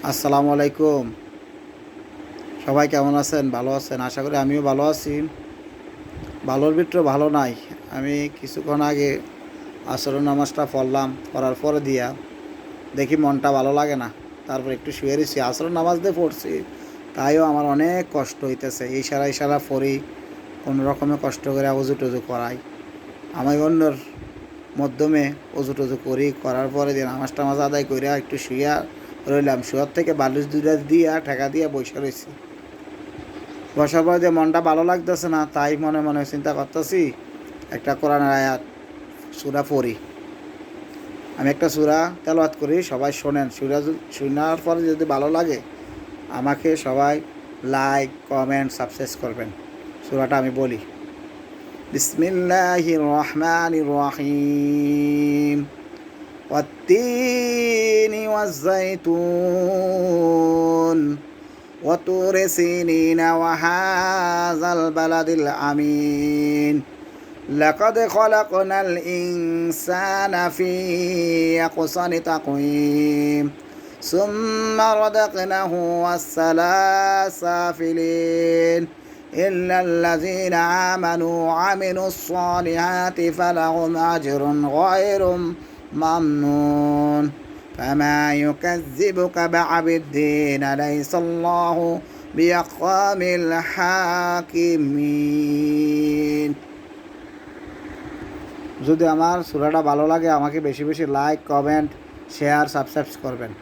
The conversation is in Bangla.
আসসালামু আলাইকুম। সবাই কেমন আছেন? ভালো আছেন? আশা করি আমিও ভালো আছি। ভালোর ভিতরে ভালো নাই। আমি কিছুক্ষণ আগে আসরের নামাজটা পড়লাম, পড়ার পরে দিয়া দেখি মনটা ভালো লাগে না। তারপর একটু শুয়ে রয়েছি। আসরের নামাজ দিয়ে পড়ছি, তাইও আমার অনেক কষ্ট হইতেছে। ইশারা ইশারা পড়ি, কোনো রকমে কষ্ট করে অজু টজু করাই। আমি অন্যর মাধ্যমে অজু টজু করি, করার পরে দিয়ে নামাজ টামাজ আদায় করিয়া একটু শুইয়া রইলাম। শুয়ার থেকে বালিশ দুইটা দিয়া ঠেকা দিয়া বসে রয়েছি। বসার পরে যে মনটা ভালো লাগতেছে না, তাই মনে মনে চিন্তা করতেছি একটা কোরআনের আয়াত সূরা পড়ি। আমি একটা সূরা তেলাওয়াত করি, সবাই শোনেন। সূরা শোনার পরে যদি ভালো লাগে আমাকে সবাই লাইক কমেন্ট সাবস্ক্রাইব করবেন। সূরাটা আমি বলি। বিসমিল্লাহির রহমানির রহিম। ওয়াত-তিনি ওয়াজ-যাইতুন وطور سينين وهذا البلد الأمين لقد خلقنا الإنسان في أحسن تقويم ثم رددناه أسفل سافلين إلا الذين آمنوا وعملوا الصالحات فلهم أجر غير ممنون فما يكذبك بعد الدين ليس الله بأحكم الحاكمين। যদি আমার সূরাটা ভালো লাগে আমাকে বেশি বেশি লাইক কমেন্ট শেয়ার সাবস্ক্রাইব করবেন।